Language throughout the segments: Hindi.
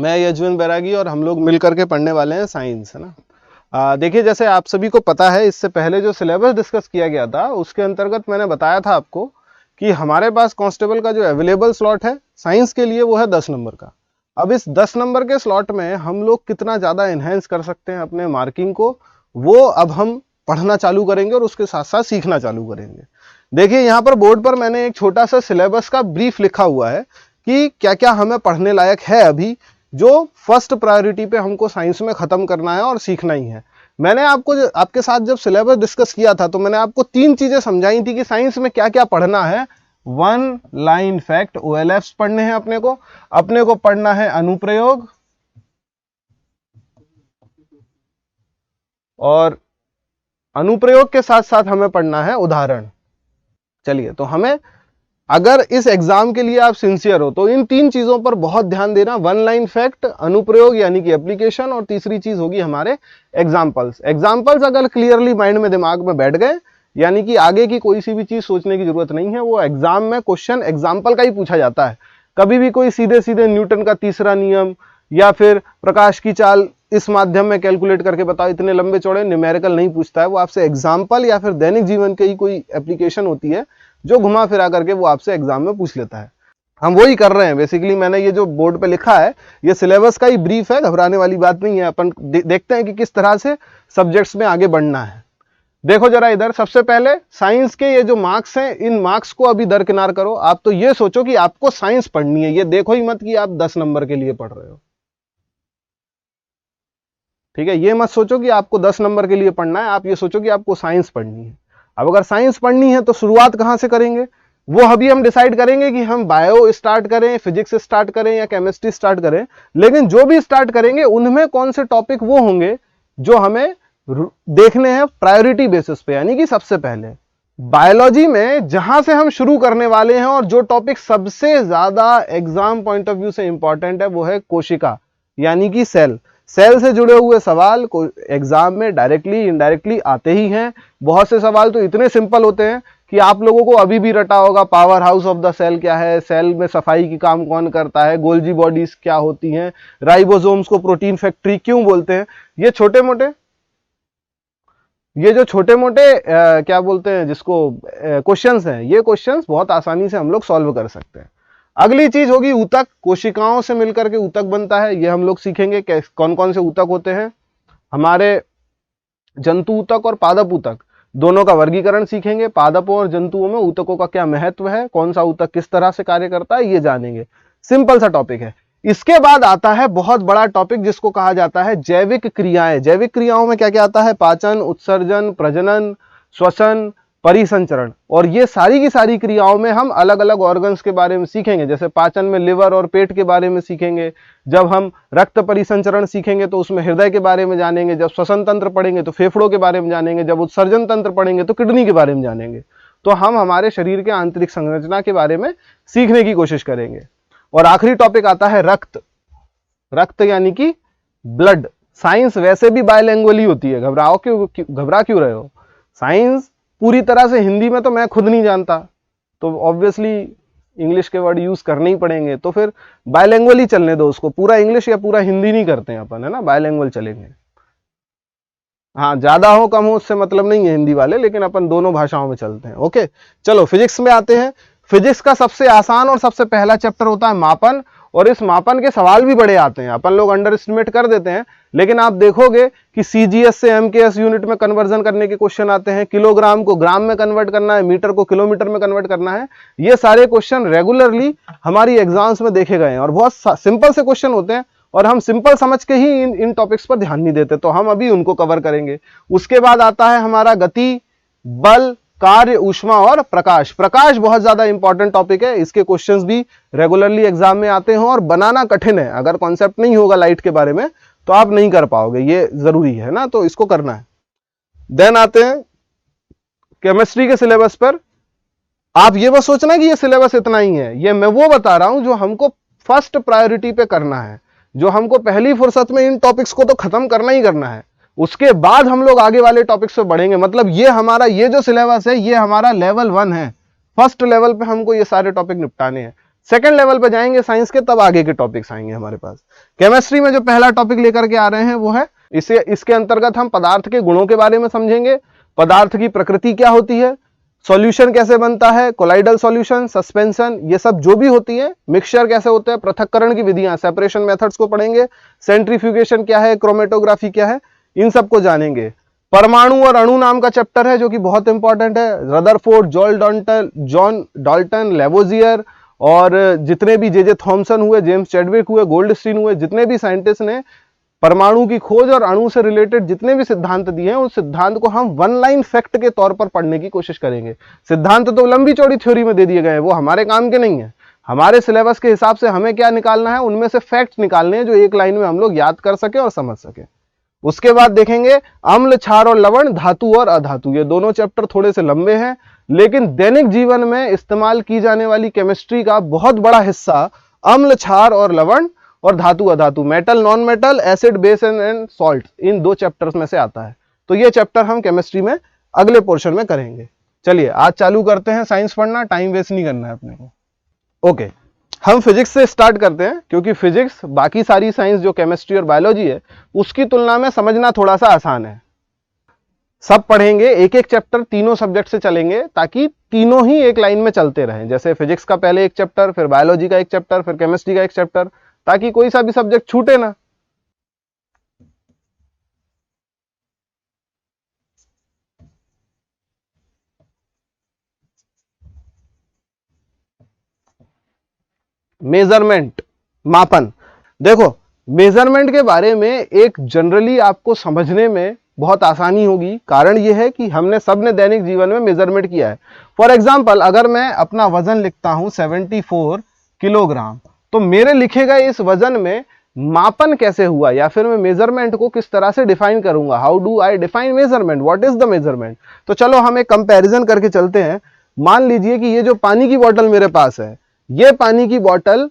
मैं यजवेंद्र बैरागी और हम लोग मिल करके पढ़ने वाले हैं साइंस, है ना। देखिए, जैसे आप सभी को पता है, इससे पहले जो सिलेबस डिस्कस किया गया था उसके अंतर्गत मैंने बताया था आपको कि हमारे पास कांस्टेबल का जो अवेलेबल स्लॉट है साइंस के लिए वो है 10 नंबर का। अब इस 10 नंबर के स्लॉट में हम लोग कितना ज़्यादा इन्हेंस कर सकते हैं अपने मार्किंग को, वो अब हम पढ़ना चालू करेंगे और उसके साथ साथ सीखना चालू करेंगे। देखिए, यहाँ पर बोर्ड पर मैंने एक छोटा सा सिलेबस का ब्रीफ लिखा हुआ है कि क्या क्या हमें पढ़ने लायक है अभी, जो फर्स्ट प्रायोरिटी पे हमको साइंस में खत्म करना है और सीखना ही है। मैंने आपके साथ जब सिलेबस डिस्कस किया था तो मैंने आपको 3 चीजें समझाई थी कि साइंस में क्या क्या पढ़ना है। 1 लाइन फैक्ट OLFs पढ़ने हैं अपने को पढ़ना है अनुप्रयोग, और अनुप्रयोग के साथ साथ हमें पढ़ना है उदाहरण। चलिए, तो हमें अगर इस एग्जाम के लिए आप सिंसियर हो तो इन 3 चीजों पर बहुत ध्यान देना। 1 लाइन फैक्ट, अनुप्रयोग यानी कि एप्लीकेशन, और तीसरी चीज होगी हमारे एग्जाम्पल्स। एग्जाम्पल्स अगर क्लियरली माइंड में दिमाग में बैठ गए, यानी कि आगे की कोई सी भी चीज सोचने की जरूरत नहीं है, वो एग्जाम में क्वेश्चन एग्जाम्पल का ही पूछा जाता है। कभी भी कोई सीधे सीधे न्यूटन का तीसरा नियम या फिर प्रकाश की चाल इस माध्यम में कैलकुलेट करके बताओ, इतने लंबे चौड़े न्यूमेरिकल नहीं पूछता है। वो आपसे एग्जाम्पल या फिर दैनिक जीवन की कोई एप्लीकेशन होती है जो घुमा फिरा करके वो आपसे एग्जाम में पूछ लेता है। हम वही कर रहे हैं बेसिकली। मैंने ये जो बोर्ड पे लिखा है ये सिलेबस का ही ब्रीफ है, घबराने वाली बात नहीं है। अपन देखते हैं कि किस तरह से सब्जेक्ट्स में आगे बढ़ना है। देखो जरा इधर, सबसे पहले साइंस के ये जो मार्क्स हैं, इन मार्क्स को अभी दरकिनार करो। आप तो ये सोचो कि आपको साइंस पढ़नी है, ये देखो ही मत कि आप 10 नंबर के लिए पढ़ रहे हो, ठीक है। ये मत सोचो कि आपको 10 नंबर के लिए पढ़ना है, आप ये सोचो कि आपको साइंस पढ़नी है। अब अगर साइंस पढ़नी है तो शुरुआत कहां से करेंगे, वो अभी हम डिसाइड करेंगे कि हम बायो स्टार्ट करें, फिजिक्स स्टार्ट करें या केमिस्ट्री स्टार्ट करें। लेकिन जो भी स्टार्ट करेंगे उनमें कौन से टॉपिक वो होंगे जो हमें देखने हैं प्रायोरिटी बेसिस पे, यानी कि सबसे पहले बायोलॉजी में जहां से हम शुरू करने वाले हैं और जो टॉपिक सबसे ज्यादा एग्जाम पॉइंट ऑफ व्यू से इंपॉर्टेंट है वो है कोशिका, यानी कि सेल। सेल से जुड़े हुए सवाल एग्जाम में डायरेक्टली इनडायरेक्टली आते ही हैं। बहुत से सवाल तो इतने सिंपल होते हैं कि आप लोगों को अभी भी रटा होगा। Power house of the cell क्या है, सेल में सफाई की काम कौन करता है, गोल्जी बॉडीज क्या होती हैं, राइबोसोम्स को प्रोटीन फैक्ट्री क्यों बोलते हैं। ये जो छोटे मोटे क्या बोलते हैं जिसको क्वेश्चंस हैं, ये क्वेश्चंस बहुत आसानी से हम लोग सॉल्व कर सकते हैं। अगली चीज होगी ऊतक। कोशिकाओं से मिलकर के ऊतक बनता है, ये हम लोग सीखेंगे कौन कौन से ऊतक होते हैं। हमारे जंतु ऊतक और पादप ऊतक दोनों का वर्गीकरण सीखेंगे। पादपों और जंतुओं में ऊतकों का क्या महत्व है, कौन सा ऊतक किस तरह से कार्य करता है, ये जानेंगे। सिंपल सा टॉपिक है। इसके बाद आता है बहुत बड़ा टॉपिक जिसको कहा जाता है जैविक क्रियाएं। जैविक क्रियाओं में क्या क्या आता है, पाचन, उत्सर्जन, प्रजनन, श्वसन, परिसंचरण। और ये सारी की सारी क्रियाओं में हम अलग अलग ऑर्गन्स के बारे में सीखेंगे। जैसे पाचन में लिवर और पेट के बारे में सीखेंगे, जब हम रक्त परिसंचरण सीखेंगे तो उसमें हृदय के बारे में जानेंगे, जब श्वसन तंत्र पढ़ेंगे तो फेफड़ों के बारे में जानेंगे, जब उत्सर्जन तंत्र पढ़ेंगे तो किडनी के बारे में जानेंगे। तो हम हमारे शरीर के आंतरिक संरचना के बारे में सीखने की कोशिश करेंगे। और आखिरी टॉपिक आता है रक्त। रक्त यानी कि ब्लड। साइंस वैसे भी बायलैंग्वेज होती है, घबरा क्यों रहे हो। साइंस पूरी तरह से हिंदी में तो मैं खुद नहीं जानता, तो ऑब्वियसली इंग्लिश के वर्ड यूज करने ही पड़ेंगे। तो फिर बायलैंग्वेज ही चलने दो उसको, पूरा इंग्लिश या पूरा हिंदी नहीं करते हैं अपन, है ना, बायलैंग्वेज चलेंगे। हाँ, ज्यादा हो कम हो उससे मतलब नहीं है हिंदी वाले, लेकिन अपन दोनों भाषाओं में चलते हैं। ओके, चलो फिजिक्स में आते हैं। फिजिक्स का सबसे आसान और सबसे पहला चैप्टर होता है मापन, और इस मापन के सवाल भी बड़े आते हैं। अपन लोग अंडर एस्टिमेट कर देते हैं, लेकिन आप देखोगे कि CGS से MKS यूनिट में कन्वर्जन करने के क्वेश्चन आते हैं। किलोग्राम को ग्राम में कन्वर्ट करना है, मीटर को किलोमीटर में कन्वर्ट करना है। ये सारे क्वेश्चन रेगुलरली हमारी एग्जाम्स में देखे गए हैं और बहुत सिंपल से क्वेश्चन होते हैं, और हम सिंपल समझ के ही इन टॉपिक्स पर ध्यान नहीं देते, तो हम अभी उनको कवर करेंगे। उसके बाद आता है हमारा गति, बल, कार्य, ऊष्मा और प्रकाश। प्रकाश बहुत ज्यादा इंपॉर्टेंट टॉपिक है, इसके क्वेश्चंस भी रेगुलरली एग्जाम में आते हैं और बनाना कठिन है। अगर कॉन्सेप्ट नहीं होगा लाइट के बारे में तो आप नहीं कर पाओगे, ये जरूरी है ना, तो इसको करना है। देन आते हैं केमिस्ट्री के सिलेबस पर। आप ये बस सोचना कि ये सिलेबस इतना ही है, ये मैं वो बता रहा हूं जो हमको फर्स्ट प्रायोरिटी पे करना है, जो हमको पहली फुर्सत में इन टॉपिक्स को तो खत्म करना ही करना है। उसके बाद हम लोग आगे वाले टॉपिक्स पे बढ़ेंगे। मतलब ये जो सिलेबस है ये हमारा लेवल 1 है। फर्स्ट लेवल पे हमको ये सारे टॉपिक निपटाने हैं। सेकंड लेवल पे जाएंगे साइंस के, तब आगे के टॉपिक्स आएंगे हमारे पास। केमिस्ट्री में जो पहला टॉपिक लेकर के आ रहे हैं वो है, इसके अंतर्गत हम पदार्थ के गुणों के बारे में समझेंगे, पदार्थ की प्रकृति क्या होती है, सॉल्यूशन कैसे बनता है, कोलाइडल सॉल्यूशन, सस्पेंशन, ये सब जो भी होती है, मिक्सचर कैसे होते हैं, पृथक्करण की विधियां, सेपरेशन मेथड्स को पढ़ेंगे, सेंट्रीफ्यूगेशन क्या है, क्रोमेटोग्राफी क्या है, इन सबको जानेंगे। परमाणु और अणु नाम का चैप्टर है जो कि बहुत इंपॉर्टेंट है। रदरफोर्ड, जॉन डाल्टन, लेवोजियर और जितने भी जे थॉमसन हुए, जेम्स चैडविक हुए, गोल्डस्टीन हुए, जितने भी साइंटिस्ट ने परमाणु की खोज और अणु से रिलेटेड जितने भी सिद्धांत दिए हैं, उस सिद्धांत को हम वन लाइन फैक्ट के तौर पर पढ़ने की कोशिश करेंगे। सिद्धांत तो लंबी चौड़ी थ्योरी में दे दिए गए हैं, वो हमारे काम के नहीं है। हमारे सिलेबस के हिसाब से हमें क्या निकालना है, उनमें से फैक्ट्स निकालने हैं जो एक लाइन में हम लोग याद कर सके और समझ सके। उसके बाद देखेंगे अम्ल, क्षार और लवण, धातु और अधातु। ये दोनों चैप्टर थोड़े से लंबे हैं, लेकिन दैनिक जीवन में इस्तेमाल की जाने वाली केमिस्ट्री का बहुत बड़ा हिस्सा अम्ल, क्षार और लवण और धातु अधातु, metal, non metal, acid, base and salt, इन दो चैप्टर्स में से आता है। तो ये चैप्टर हम केमिस्ट्री में अगले पोर्शन में करेंगे। चलिए आज चालू करते हैं साइंस पढ़ना, टाइम वेस्ट नहीं करना है अपने को। ओके, हम फिजिक्स से स्टार्ट करते हैं, क्योंकि फिजिक्स बाकी सारी साइंस जो केमिस्ट्री और बायोलॉजी है उसकी तुलना में समझना थोड़ा सा आसान है। सब पढ़ेंगे, एक एक चैप्टर तीनों सब्जेक्ट से चलेंगे, ताकि तीनों ही एक लाइन में चलते रहें। जैसे फिजिक्स का पहले एक चैप्टर, फिर बायोलॉजी का एक चैप्टर, फिर केमिस्ट्री का एक चैप्टर, ताकि कोई सा भी सब्जेक्ट छूटे ना। मेजरमेंट, मापन। देखो, मेजरमेंट के बारे में एक जनरली आपको समझने में बहुत आसानी होगी। कारण यह है कि हमने सबने दैनिक जीवन में मेजरमेंट किया है। फॉर एग्जांपल, अगर मैं अपना वजन लिखता हूं 74 किलोग्राम, तो मेरे लिखे गए इस वजन में मापन कैसे हुआ, या फिर मैं मेजरमेंट को किस तरह से डिफाइन करूंगा, how do I define measurement, what is the measurement. तो चलो हम एक कंपैरिजन करके चलते हैं। मान लीजिए कि ये जो पानी की बोतल मेरे पास है, ये पानी की बोतल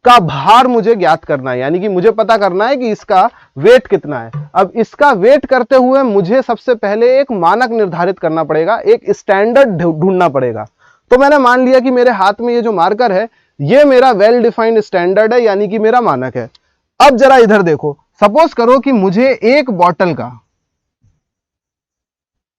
का भार मुझे ज्ञात करना है, यानी कि मुझे पता करना है कि इसका वेट कितना है। अब इसका वेट करते हुए मुझे सबसे पहले एक मानक निर्धारित करना पड़ेगा, एक स्टैंडर्ड ढूंढना पड़ेगा। तो मैंने मान लिया कि मेरे हाथ में ये जो मार्कर है, ये मेरा वेल डिफाइंड स्टैंडर्ड है, यानी कि मेरा मानक है। अब जरा इधर देखो, सपोज करो कि मुझे एक बॉटल का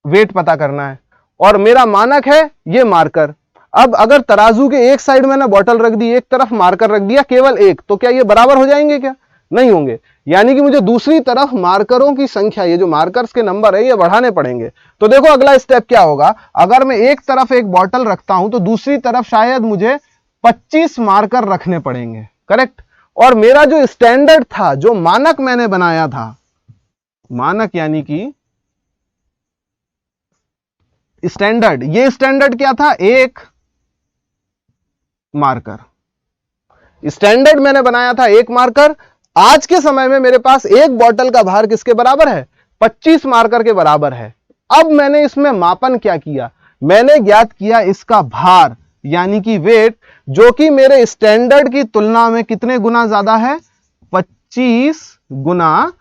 वेट पता करना है और मेरा मानक है ये मार्कर। अब अगर तराजू के एक साइड मैंने बॉटल रख दी, एक तरफ मार्कर रख दिया केवल एक, तो क्या ये बराबर हो जाएंगे? क्या नहीं होंगे। यानी कि मुझे दूसरी तरफ मार्करों की संख्या, ये जो मार्कर्स के नंबर है, ये बढ़ाने पड़ेंगे। तो देखो अगला स्टेप क्या होगा। अगर मैं एक तरफ एक बॉटल रखता हूं तो दूसरी तरफ शायद मुझे 25 मार्कर रखने पड़ेंगे, करेक्ट। और मेरा जो स्टैंडर्ड था, जो मानक मैंने बनाया था, मानक यानी कि स्टैंडर्ड, ये स्टैंडर्ड क्या था? एक मार्कर। स्टैंडर्ड मैंने बनाया था एक मार्कर। आज के समय में मेरे पास एक बॉटल का भार किसके बराबर है? 25 मार्कर के बराबर है। अब मैंने इसमें मापन क्या किया? मैंने ज्ञात किया इसका भार, यानी कि वेट, जो कि मेरे स्टैंडर्ड की तुलना में कितने गुना ज्यादा है? 25 गुना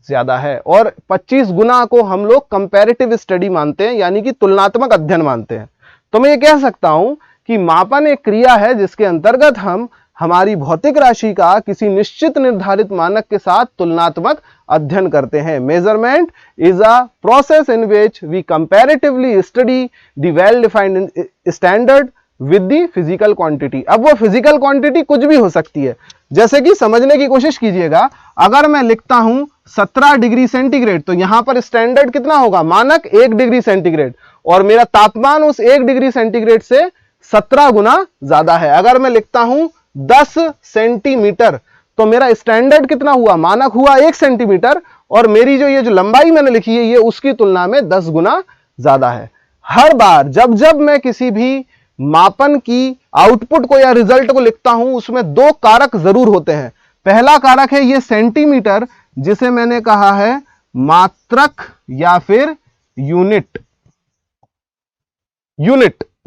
ज्यादा है। और 25 गुना को हम लोग कंपैरेटिव स्टडी मानते हैं, यानी कि तुलनात्मक अध्ययन मानते हैं। तो मैं ये कह सकता हूं कि मापन एक क्रिया है जिसके अंतर्गत हम हमारी भौतिक राशि का किसी निश्चित निर्धारित मानक के साथ तुलनात्मक अध्ययन करते हैं। Measurement is a process in which we comparatively study the well defined standard with the physical quantity. अब वो फिजिकल क्वांटिटी कुछ भी हो सकती है। जैसे कि समझने की कोशिश कीजिएगा, अगर मैं लिखता हूं 17 डिग्री सेंटीग्रेड, तो यहां पर स्टैंडर्ड कितना होगा? मानक 1 डिग्री सेंटीग्रेड, और मेरा तापमान उस 1 डिग्री सेंटीग्रेड से 17 गुना ज्यादा है। अगर मैं लिखता हूं 10 सेंटीमीटर, तो मेरा स्टैंडर्ड कितना हुआ? मानक हुआ 1 सेंटीमीटर, और मेरी जो ये जो लंबाई मैंने लिखी है, ये उसकी तुलना में 10 गुना ज्यादा है। हर बार जब जब मैं किसी भी मापन की आउटपुट को या रिजल्ट को लिखता हूं, उसमें 2 कारक जरूर होते हैं। पहला कारक है ये सेंटीमीटर, जिसे मैंने कहा है मात्रक या फिर यूनिट,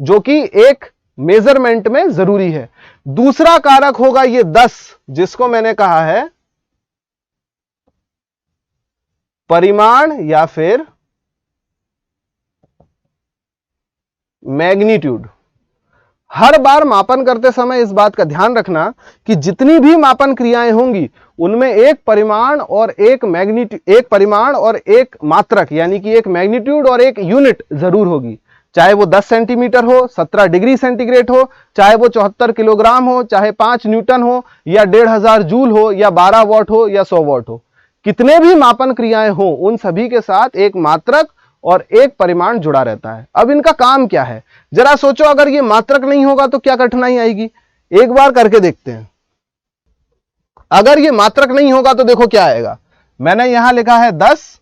जो कि एक मेजरमेंट में जरूरी है। दूसरा कारक होगा ये 10, जिसको मैंने कहा है परिमाण या फिर मैग्नीट्यूड। हर बार मापन करते समय इस बात का ध्यान रखना कि जितनी भी मापन क्रियाएं होंगी उनमें एक परिमाण और एक मात्रक यानी कि एक मैग्नीट्यूड और एक यूनिट जरूर होगी। चाहे वो 10 सेंटीमीटर हो, 17 डिग्री सेंटीग्रेड हो, चाहे वो 74 किलोग्राम हो, चाहे 5 न्यूटन हो, या 1500 जूल हो, या 12 वॉट हो, या 100 वॉट हो। कितने भी मापन क्रियाएं हो उन सभी के साथ एक मात्रक और एक परिमाण जुड़ा रहता है। अब इनका काम क्या है जरा सोचो, अगर ये मात्रक नहीं होगा तो क्या कठिनाई आएगी, एक बार करके देखते हैं। अगर ये मात्रक नहीं होगा तो देखो क्या आएगा। मैंने यहां लिखा है 10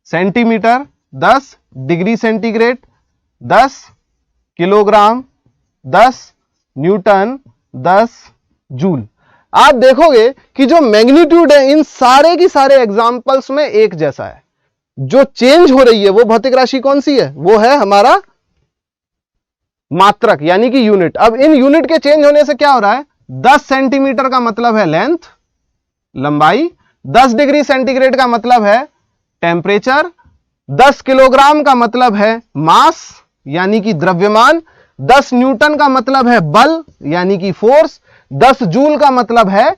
centimetre, 10 degree centigrade, 10 kilogram, 10 Newton, 10 joule. आप देखोगे कि जो मैग्नीट्यूड है इन सारे की सारे एग्जाम्पल्स में एक जैसा है। जो चेंज हो रही है वो भौतिक राशि कौन सी है, वो है हमारा मात्रक यानी कि यूनिट। अब इन यूनिट के चेंज होने से क्या हो रहा है, 10 सेंटीमीटर का मतलब है लेंथ, लंबाई, 10 डिग्री सेंटीग्रेड का मतलब है टेम्परेचर, 10 किलोग्राम का मतलब है मास यानी कि द्रव्यमान, 10 न्यूटन का मतलब है बल यानी कि फोर्स, 10 जूल का मतलब है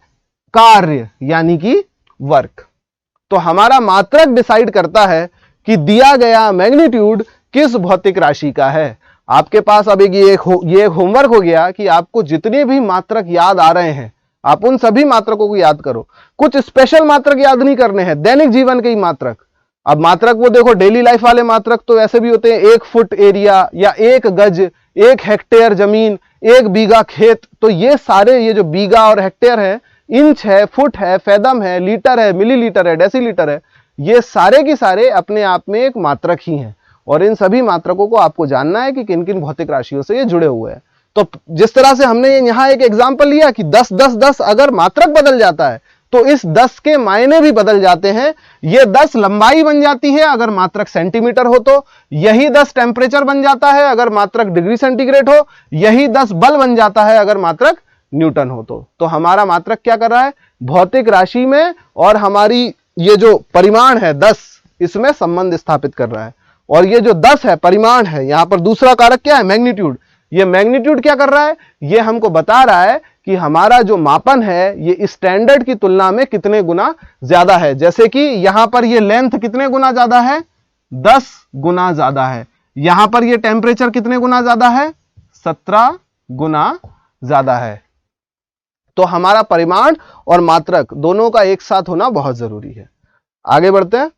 कार्य यानी कि वर्क। तो हमारा मात्रक डिसाइड करता है कि दिया गया मैग्नीट्यूड किस भौतिक राशि का है। आपके पास अब ये एक होमवर्क हो गया कि आपको जितने भी मात्रक याद आ रहे हैं आप उन सभी मात्रकों को याद करो। कुछ स्पेशल मात्रक याद नहीं करने हैं, दैनिक जीवन के ही मात्रक। अब मात्रक वो देखो डेली लाइफ वाले मात्रक तो ऐसे भी होते हैं, 1 फुट एरिया या 1 गज, 1 हेक्टेयर जमीन, 1 बीघा खेत। तो ये सारे ये जो बीघा और हेक्टेयर है, इंच है, फुट है, फैदम है, लीटर है, मिलीलीटर है, डेसीलीटर है, ये सारे के सारे अपने आप में एक मात्रक ही हैं। और इन सभी मात्रकों को आपको जानना है कि किन किन भौतिक राशियों से ये जुड़े हुए हैं। तो जिस तरह से हमने यहां एक एग्जाम्पल लिया कि 10 10 10 अगर मात्रक बदल जाता है तो इस 10 के मायने भी बदल जाते हैं। ये 10 लंबाई बन जाती है अगर मात्रक सेंटीमीटर हो तो, यही 10 टेम्परेचर बन जाता है अगर मात्रक डिग्री सेंटीग्रेड हो, यही 10 बल बन जाता है अगर मात्रक न्यूटन हो तो हमारा मात्रक क्या कर रहा है, भौतिक राशि में और हमारी ये जो परिमाण है 10 इसमें संबंध स्थापित कर रहा है। और ये जो 10 है परिमाण है, यहां पर दूसरा कारक क्या है, मैग्नीट्यूड। ये मैग्नीट्यूड क्या कर रहा है, ये हमको बता रहा है कि हमारा जो मापन है ये स्टैंडर्ड की तुलना में कितने गुना ज्यादा है। जैसे कि यहां पर ये लेंथ कितने गुना ज्यादा है, 10 गुना ज्यादा है। यहां पर ये टेम्परेचर कितने गुना ज्यादा है, 17 गुना ज्यादा है। तो हमारा परिमाण और मात्रक दोनों का एक साथ होना बहुत जरूरी है। आगे बढ़ते हैं।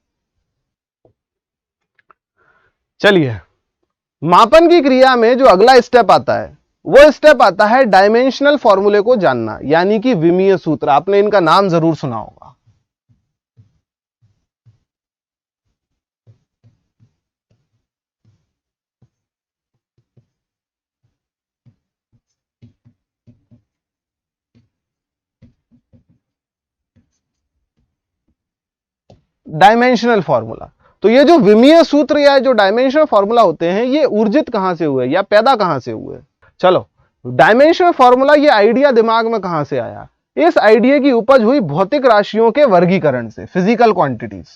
चलिए, मापन की क्रिया में जो अगला स्टेप आता है वो स्टेप आता है डायमेंशनल फॉर्मूले को जानना यानी कि विमीय सूत्र। आपने इनका नाम जरूर सुना होगा। Dimensional formula. तो ये जो विमीय सूत्र या जो डायमेंशनल फॉर्मूला होते हैं ये ऊर्जित कहां से हुए या पैदा कहां से हुए। चलो, डायमेंशनल फॉर्मूला ये आइडिया दिमाग में कहां से आया, इस आइडिया की उपज हुई भौतिक राशियों के वर्गीकरण से, फिजिकल क्वांटिटीज।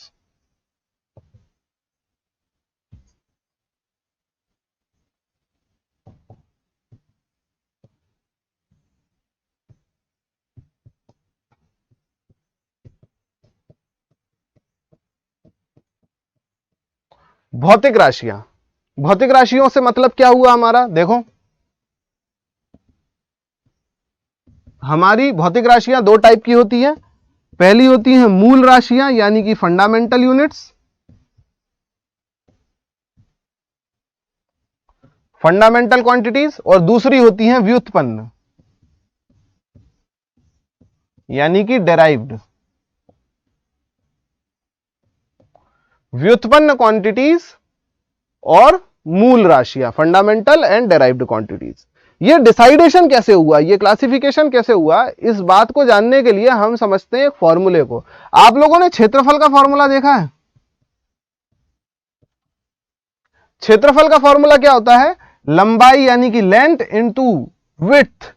भौतिक राशियां, भौतिक राशियों से मतलब क्या हुआ हमारा, देखो हमारी भौतिक राशियां दो टाइप की होती हैं। पहली होती हैं मूल राशियां यानी कि फंडामेंटल यूनिट्स, फंडामेंटल क्वांटिटीज, और दूसरी होती हैं व्युत्पन्न यानी कि डेराइव्ड। व्युत्पन्न क्वांटिटीज और मूल राशियां, फंडामेंटल एंड डेराइव्ड क्वांटिटीज। ये डिसाइडेशन कैसे हुआ, ये क्लासिफिकेशन कैसे हुआ, इस बात को जानने के लिए हम समझते हैं एक फॉर्मूले को। आप लोगों ने क्षेत्रफल का फॉर्मूला देखा है। क्षेत्रफल का फॉर्मूला क्या होता है, लंबाई यानी कि लेंथ इनटू विड्थ,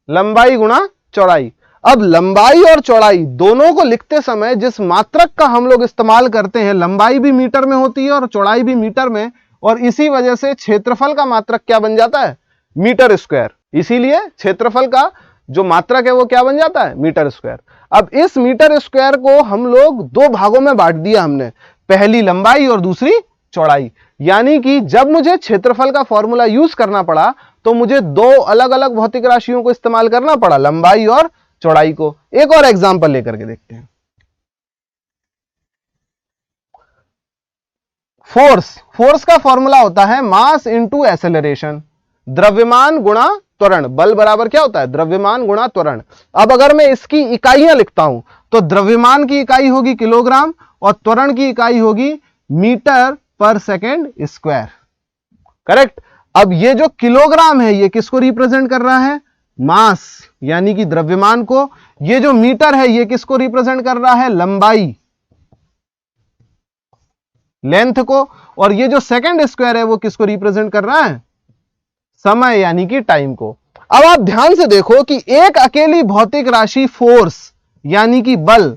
लंबाई गुणा चौड़ाई। अब लंबाई और चौड़ाई दोनों को लिखते समय जिस मात्रक का हम लोग इस्तेमाल करते हैं, लंबाई भी मीटर में होती है और चौड़ाई भी मीटर में, और इसी वजह से क्षेत्रफल का मात्रक क्या बन जाता है, मीटर स्क्वायर, इसीलिए क्षेत्रफल का जो मात्रक है वो क्या बन जाता है, मीटर स्क्वायर। अब इस मीटर स्क्वायर को हम लोग दो भागों में बांट दिया हमने, पहली लंबाई और दूसरी चौड़ाई। यानी कि जब मुझे क्षेत्रफल का फॉर्मूला यूज करना पड़ा तो मुझे दो अलग अलग भौतिक राशियों को इस्तेमाल करना पड़ा, लंबाई और चौड़ाई को। एक और एग्जांपल लेकर के देखते हैं। फोर्स का फॉर्मूला होता है मास इंटू एक्सेलरेशन, द्रव्यमान गुणा त्वरण। बल बराबर क्या होता है, द्रव्यमान गुणा त्वरण। अब अगर मैं इसकी इकाइयां लिखता हूं तो द्रव्यमान की इकाई होगी किलोग्राम और त्वरण की इकाई होगी मीटर पर सेकेंड स्क्वायर। करेक्ट। अब ये जो किलोग्राम है ये किसको रिप्रेजेंट कर रहा है, मास यानी कि द्रव्यमान को। ये जो मीटर है ये किसको रिप्रेजेंट कर रहा है, लंबाई, लेंथ को। और ये जो सेकंड स्क्वायर है वो किसको रिप्रेजेंट कर रहा है, समय यानी कि टाइम को। अब आप ध्यान से देखो कि एक अकेली भौतिक राशि फोर्स यानी कि बल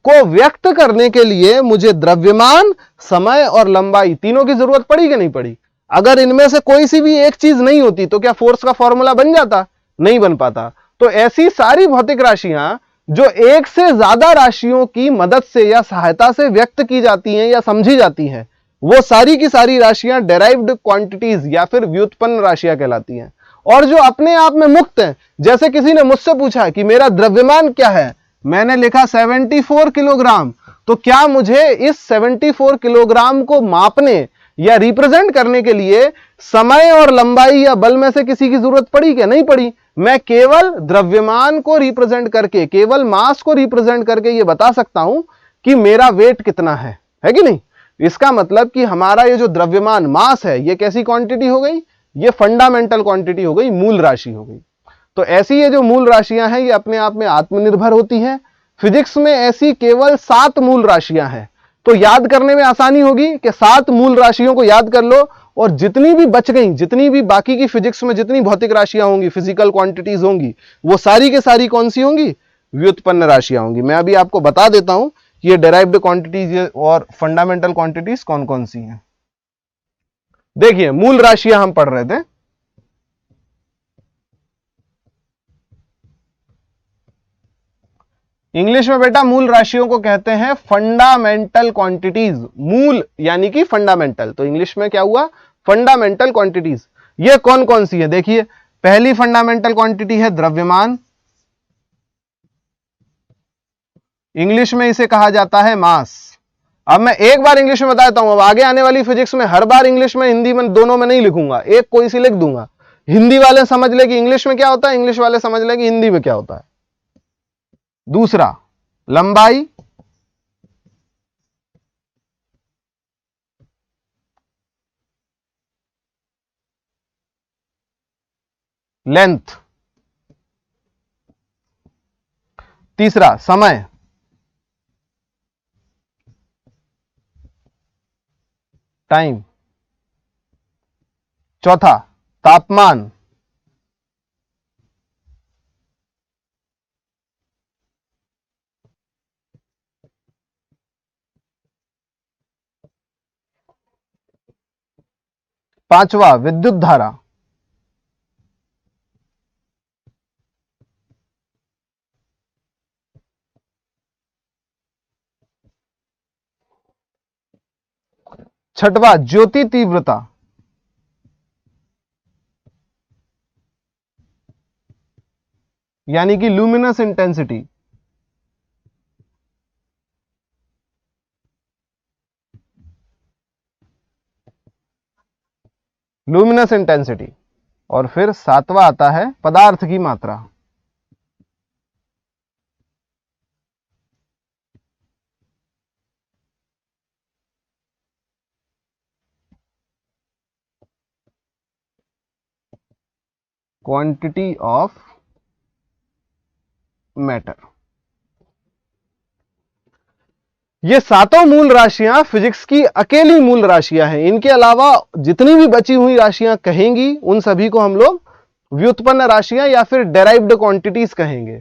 को व्यक्त करने के लिए मुझे द्रव्यमान, समय और लंबाई तीनों की जरूरत पड़ी कि नहीं पड़ी। अगर इनमें से कोई सी भी एक चीज नहीं होती तो क्या फोर्स का फॉर्मूला बन जाता, नहीं बन पाता। तो ऐसी सारी भौतिक राशियां जो एक से ज्यादा राशियों की मदद से या सहायता से व्यक्त की जाती हैं या समझी जाती हैं, वो सारी की सारी राशियां डेराइव्ड क्वांटिटीज या फिर व्युत्पन्न राशियां कहलाती हैं। और जो अपने आप में मुक्त हैं, जैसे किसी ने मुझसे पूछा कि मेरा द्रव्यमान क्या है, मैंने लिखा 74 किलोग्राम, तो क्या मुझे इस 74 किलोग्राम को मापने या रिप्रेजेंट करने के लिए समय और लंबाई या बल में से किसी की जरूरत पड़ी क्या, नहीं पड़ी। मैं केवल द्रव्यमान को रिप्रेजेंट करके, केवल मास को रिप्रेजेंट करके ये बता सकता हूं कि मेरा वेट कितना है कि नहीं। इसका मतलब कि हमारा ये जो द्रव्यमान मास है ये कैसी क्वांटिटी हो गई, ये फंडामेंटल क्वांटिटी हो गई, मूल राशि हो गई। तो ऐसी ये जो मूल राशियां हैं ये अपने आप में आत्मनिर्भर होती हैं। फिजिक्स में ऐसी केवल 7 मूल राशियां हैं, तो याद करने में आसानी होगी कि 7 मूल राशियों को याद कर लो, और जितनी भी बच गई, जितनी भी बाकी की फिजिक्स में जितनी भौतिक राशियां होंगी, फिजिकल क्वांटिटीज होंगी, वो सारी के सारी कौन सी होंगी, व्युत्पन्न राशियां होंगी। मैं अभी आपको बता देता हूं कि ये डेराइव्ड क्वांटिटीज और फंडामेंटल क्वांटिटीज कौन कौन सी हैं। देखिए मूल राशियां हम पढ़ रहे थे। इंग्लिश में बेटा मूल राशियों को कहते हैं फंडामेंटल क्वांटिटीज। मूल यानी कि फंडामेंटल, तो इंग्लिश में क्या हुआ, फंडामेंटल क्वांटिटीज। ये कौन कौन सी है, देखिए पहली फंडामेंटल क्वांटिटी है द्रव्यमान, इंग्लिश में इसे कहा जाता है मास। अब मैं एक बार इंग्लिश में बता देता हूं, अब आगे आने वाली फिजिक्स में हर बार इंग्लिश में हिंदी में दोनों में नहीं लिखूंगा, एक कोई सी लिख दूंगा। हिंदी वाले समझ ले कि इंग्लिश में क्या होता है, इंग्लिश वाले समझ ले कि हिंदी में क्या होता है। दूसरा लंबाई, लेंथ। तीसरा समय, टाइम। चौथा तापमान। पांचवा विद्युत धारा। छठवा ज्योति तीव्रता। यानी कि लुमिनस इंटेंसिटी। Luminous intensity. और फिर सातवां आता है पदार्थ की मात्रा। Quantity of matter. ये सातों मूल राशियां फिजिक्स की अकेली मूल राशियां हैं। इनके अलावा जितनी भी बची हुई राशियां कहेंगी उन सभी को हम लोग व्युत्पन्न राशियां या फिर डेराइव्ड क्वांटिटीज कहेंगे।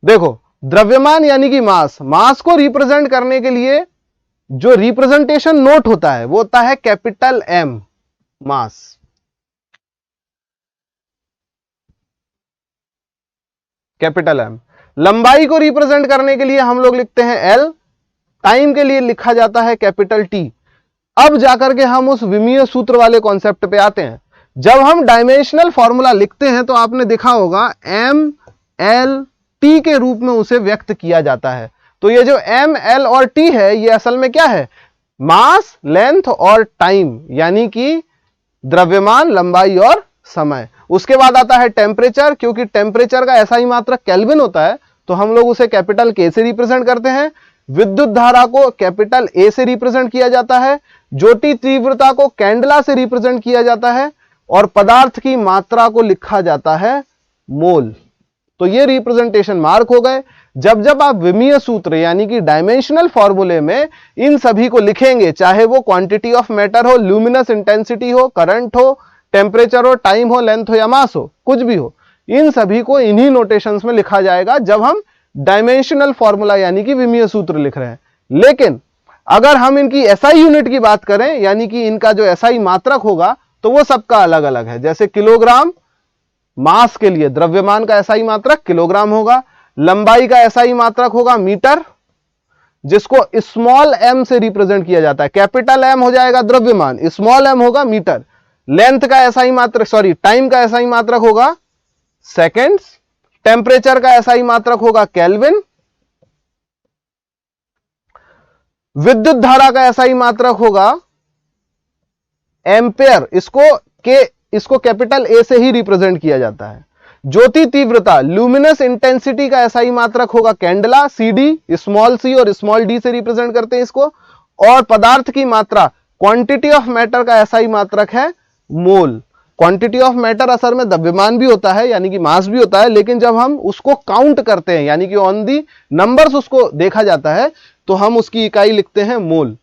देखो द्रव्यमान यानी कि मास, मास को रिप्रेजेंट करने के लिए जो रिप्रेजेंटेशन नोट होता है वो होता है capital M. Mass. Capital M. लंबाई को रिप्रेजेंट करने के लिए हम लोग लिखते हैं एल, टाइम के लिए लिखा जाता है कैपिटल टी। अब जाकर के हम उस विमीय सूत्र वाले कॉन्सेप्ट पे आते हैं। जब हम डायमेंशनल फॉर्मूला लिखते हैं तो आपने देखा होगा एम एल टी के रूप में उसे व्यक्त किया जाता है। तो ये जो एम एल और टी है ये असल में क्या है? मास, लेंथ और टाइम, यानी कि द्रव्यमान, लंबाई और समय। उसके बाद आता है टेम्परेचर, क्योंकि टेम्परेचर का ऐसा ही मात्रक केल्विन होता है तो हम लोग उसे कैपिटल के से रिप्रेजेंट करते हैं। विद्युत धारा को कैपिटल ए से रिप्रेजेंट किया जाता है। ज्योति तीव्रता को कैंडला से रिप्रेजेंट किया जाता है और पदार्थ की मात्रा को लिखा जाता है मोल। तो ये रिप्रेजेंटेशन मार्क हो गए। जब जब आप विमीय सूत्र यानी कि डायमेंशनल फॉर्मूले में इन सभी को लिखेंगे, चाहे वो क्वांटिटी ऑफ मैटर हो, ल्यूमिनस इंटेंसिटी हो, करंट हो, टेम्परेचर हो, टाइम हो, लेंथ हो या मास हो, कुछ भी हो, इन सभी को इन्हीं नोटेशंस में लिखा जाएगा जब हम डायमेंशनल फॉर्मूला यानी कि विमीय सूत्र लिख रहे हैं। लेकिन अगर हम इनकी एसआई यूनिट की बात करें, यानी कि इनका जो एसआई मात्रक होगा, तो वो सबका अलग अलग है। जैसे किलोग्राम, मास के लिए द्रव्यमान का एसआई मात्रक किलोग्राम होगा। लंबाई का एसआई मात्रक होगा मीटर, जिसको स्मॉल एम से रिप्रेजेंट किया जाता है। कैपिटल एम हो जाएगा द्रव्यमान, स्मॉल एम होगा मीटर। लेंथ का एसआई मात्रक, टाइम का एसआई मात्रक होगा सेकेंड्स। टेम्परेचर का एसआई मात्रक होगा केल्विन। विद्युत धारा का एसआई मात्रक होगा एम्पेयर, इसको कैपिटल ए से ही रिप्रेजेंट किया जाता है। ज्योति तीव्रता, ल्यूमिनस इंटेंसिटी का एसआई मात्रक होगा कैंडला, सीडी, स्मॉल सी और स्मॉल डी से रिप्रेजेंट करते हैं इसको। और पदार्थ की मात्रा, क्वांटिटी ऑफ मैटर का एसआई मात्रक है मोल। क्वांटिटी ऑफ मैटर असल में द्रव्यमान भी होता है, यानी कि मास भी होता है, लेकिन जब हम उसको काउंट करते हैं यानी कि ऑन दी नंबर्स उसको देखा जाता है तो हम उसकी इकाई लिखते हैं मोल।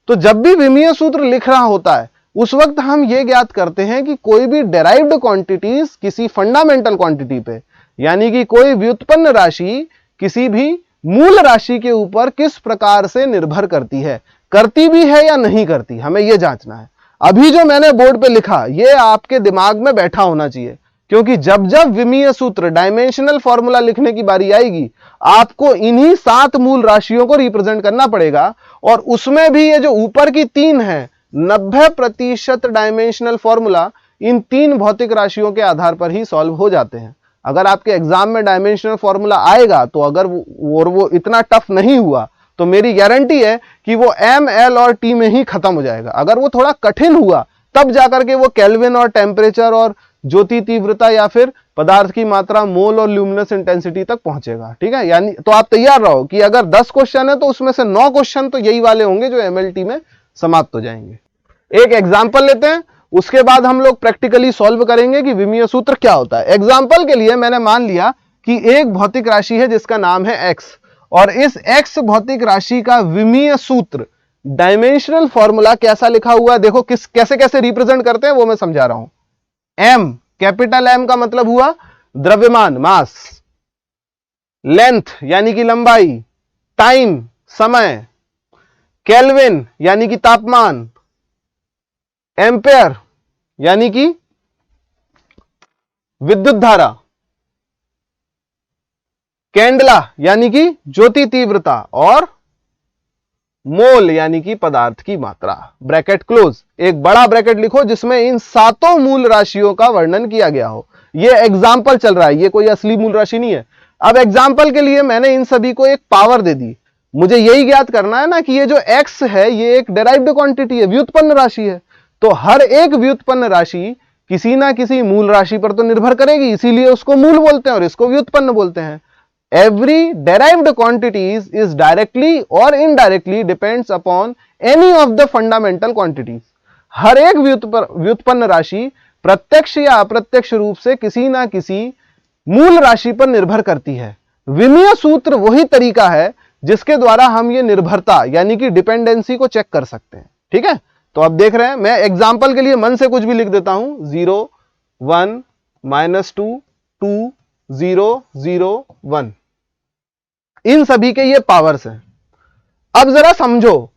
तो जब भी विमीय सूत्र लिख रहा होता है उस वक्त हम यह ज्ञात करते हैं कि कोई भी डेराइव्ड क्वांटिटीज किसी फंडामेंटल क्वांटिटी पे, यानी कि कोई व्युत्पन्न राशि किसी भी मूल राशि के ऊपर किस प्रकार से निर्भर करती है, करती भी है या नहीं करती, हमें यह जांचना है। अभी जो मैंने बोर्ड पे लिखा यह आपके दिमाग में बैठा होना चाहिए, क्योंकि जब जब विमीय सूत्र, डायमेंशनल फॉर्मूला लिखने की बारी आएगी आपको इन्हीं 7 मूल राशियों को रिप्रेजेंट करना पड़ेगा। और उसमें भी ये जो ऊपर की 3 है, 90% डायमेंशनल फॉर्मूला इन 3 भौतिक राशियों के आधार पर ही सॉल्व हो जाते हैं। अगर आपके एग्जाम में डायमेंशनल फॉर्मूला आएगा तो अगर वो इतना टफ नहीं हुआ तो मेरी गारंटी है कि वो एम, एल और टी में ही खत्म हो जाएगा। अगर वो थोड़ा कठिन हुआ तब जाकर के वो केल्विन और टेम्परेचर और ज्योति तीव्रता या फिर पदार्थ की मात्रा, मोल और ल्यूमिनस इंटेंसिटी तक पहुंचेगा। ठीक है, यानी तो आप तैयार रहो कि अगर 10 क्वेश्चन है तो उसमें से 9 क्वेश्चन तो यही वाले होंगे जो एमएलटी में समाप्त हो जाएंगे। एक एग्जाम्पल लेते हैं, उसके बाद हम लोग प्रैक्टिकली सॉल्व करेंगे कि विमीय सूत्र क्या होता है। एग्जाम्पल के लिए मैंने मान लिया कि एक भौतिक राशि है जिसका नाम है एक्स, और इस एक्स भौतिक राशि का विमीय सूत्र, डायमेंशनल फॉर्मूला कैसा लिखा हुआ है, देखो कैसे कैसे रिप्रेजेंट करते हैं वो मैं समझा रहा हूं। एम, कैपिटल एम का मतलब हुआ द्रव्यमान, मास। लेंथ यानी कि लंबाई, टाइम समय, केल्विन यानी कि तापमान, एम्पेयर यानी कि विद्युत धारा, कैंडला यानी कि ज्योति तीव्रता, और मोल यानी कि पदार्थ की मात्रा। ब्रैकेट क्लोज, एक बड़ा ब्रैकेट लिखो जिसमें इन 7 मूल राशियों का वर्णन किया गया हो। यह एग्जाम्पल चल रहा है, यह कोई असली मूल राशि नहीं है। अब एग्जाम्पल के लिए मैंने इन सभी को एक पावर दे दी। मुझे यही ज्ञात करना है ना कि ये जो एक्स है ये एक डेराइव्ड क्वांटिटी है, व्युत्पन्न राशि है। तो हर एक व्युत्पन्न राशि किसी ना किसी मूल राशि पर तो निर्भर करेगी, इसीलिए उसको मूल बोलते हैं और इसको व्युत्पन्न बोलते हैं। Every derived quantities is directly or indirectly depends upon any of the fundamental quantities. हर एक व्युत्पन्न राशि प्रत्यक्ष या अप्रत्यक्ष रूप से किसी ना किसी मूल राशि पर निर्भर करती है। विमीय सूत्र वही तरीका है जिसके द्वारा हम ये निर्भरता यानी कि डिपेंडेंसी को चेक कर सकते हैं। ठीक है, तो अब देख रहे हैं, मैं एग्जाम्पल के लिए मन से कुछ भी लिख देता हूं, 0 1 -2 2 0 0 1, इन सभी के ये पावर्स हैं। अब जरा समझो,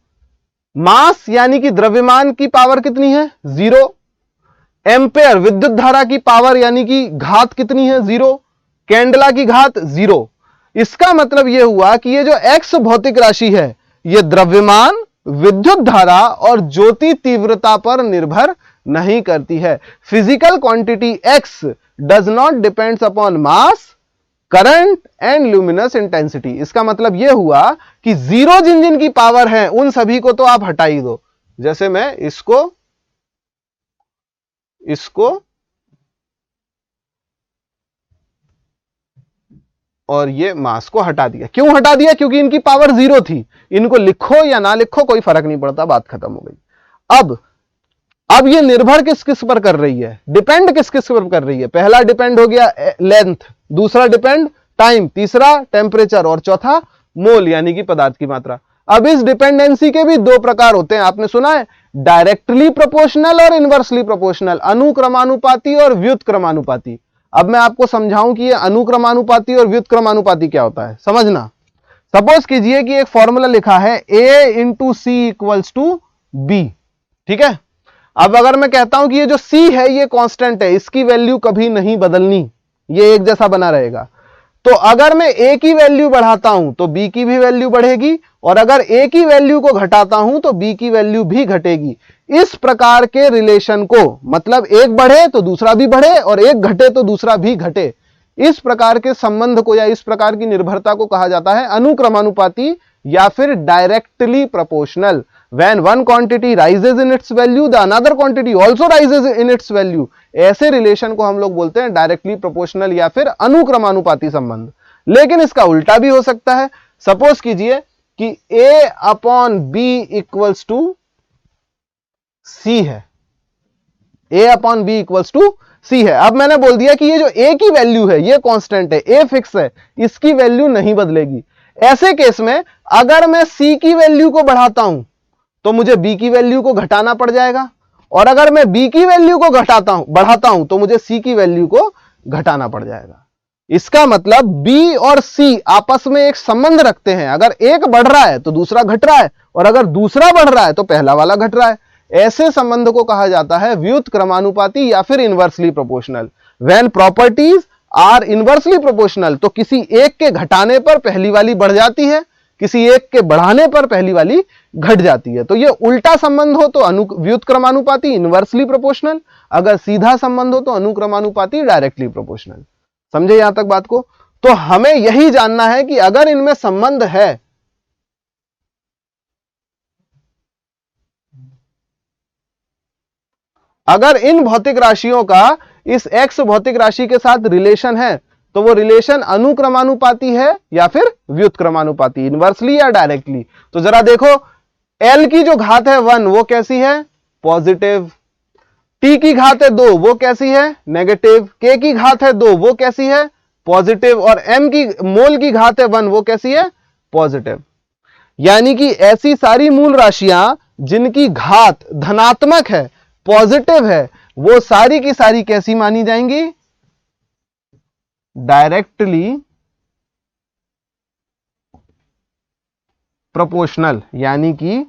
मास यानी कि द्रव्यमान की पावर कितनी है, 0, एम्पेयर विद्युत धारा की पावर यानी कि घात कितनी है, 0। कैंडला की घात 0। इसका मतलब यह हुआ कि ये जो एक्स भौतिक राशि है ये द्रव्यमान, विद्युत धारा और ज्योति तीव्रता पर निर्भर नहीं करती है। Physical quantity x does not depends upon mass, current and luminous intensity. इसका मतलब यह हुआ कि जीरो जिन जिन की पावर है उन सभी को तो आप हटा ही दो। जैसे मैं इसको और ये मास को हटा दिया। क्यों हटा दिया? क्योंकि इनकी पावर 0 थी। इनको लिखो या ना लिखो कोई फर्क नहीं पड़ता, बात खत्म हो गई। अब ये निर्भर किस किस पर कर रही है, डिपेंड किस किस पर कर रही है। पहला डिपेंड हो गया लेंथ, दूसरा डिपेंड टाइम, तीसरा टेम्परेचर और चौथा मोल यानी कि पदार्थ की मात्रा। अब इस डिपेंडेंसी के भी दो प्रकार होते हैं, आपने सुना है, डायरेक्टली प्रोपोर्शनल और इनवर्सली प्रोपोर्शनल, अनुक्रमानुपाती और व्युत्क्रमानुपाती। अब मैं आपको समझाऊं कि ये अनुक्रमानुपाती और व्युत्क्रमानुपाती क्या होता है, समझना। सपोज कीजिए कि एक फॉर्मूला लिखा है a into C equals to B, ठीक है। अब अगर मैं कहता हूं कि ये जो c है ये कांस्टेंट है, इसकी वैल्यू कभी नहीं बदलनी, ये एक जैसा बना रहेगा। तो अगर मैं a की वैल्यू बढ़ाता हूं तो b की भी वैल्यू बढ़ेगी, और अगर a की वैल्यू को घटाता हूं तो b की वैल्यू भी घटेगी। इस प्रकार के रिलेशन को, मतलब एक बढ़े तो दूसरा भी बढ़े और एक घटे तो दूसरा भी घटे, इस प्रकार के संबंध को या इस प्रकार की निर्भरता को कहा जाता है अनुक्रमानुपाती या फिर directly proportional. When one quantity rises in its value, the another quantity also rises in its value. ऐसे रिलेशन को हम लोग बोलते हैं डायरेक्टली प्रोपोर्शनल या फिर अनुक्रमानुपाती संबंध। लेकिन इसका उल्टा भी हो सकता है। सपोज कीजिए कि a upon B equals to C है, a upon B equals to C है। अब मैंने बोल दिया कि ये जो a की वैल्यू है ये कांस्टेंट है, a फिक्स है, इसकी वैल्यू नहीं बदलेगी। ऐसे केस में अगर मैं c की वैल्यू को बढ़ाता हूं तो मुझे b की वैल्यू को घटाना पड़ जाएगा, और अगर मैं b की वैल्यू को बढ़ाता हूं तो मुझे c की वैल्यू को घटाना पड़ जाएगा। इसका मतलब b और c आपस में एक संबंध रखते हैं, अगर एक बढ़ रहा है तो दूसरा घट रहा है, और अगर दूसरा बढ़ रहा है तो पहला वाला घट रहा है। ऐसे संबंध को कहा जाता है व्युत्क्रमानुपाती या फिर inversely proportional. When properties are inversely proportional, तो किसी एक के घटाने पर पहली वाली बढ़ जाती है, किसी एक के बढ़ाने पर पहली वाली घट जाती है। तो ये उल्टा संबंध हो तो व्युत्क्रमानुपाती इनवर्सली प्रोपोर्शनल, अगर सीधा संबंध हो तो अनुक्रमानुपाती डायरेक्टली प्रोपोर्शनल। समझे यहां तक बात को? तो हमें यही जानना है कि अगर इनमें संबंध है, अगर इन भौतिक राशियों का इस x भौतिक राशि के साथ रिलेशन है, तो वो रिलेशन अनुक्रमानुपाती है या फिर व्युत्क्रमानुपाती, इनवर्सली या डायरेक्टली। तो जरा देखो, l की जो घात है 1 वो कैसी है, पॉजिटिव। t की घात है 2 वो कैसी है, नेगेटिव। k की घात है 2 वो कैसी है, पॉजिटिव। और m की मोल की घात है 1 वो कैसी है, पॉजिटिव। यानी कि ऐसी सारी मूल राशियां जिनकी घात धनात्मक है, पॉजिटिव है, वो सारी की सारी कैसी मानी जाएंगी, डायरेक्टली प्रोपोर्शनल, यानी कि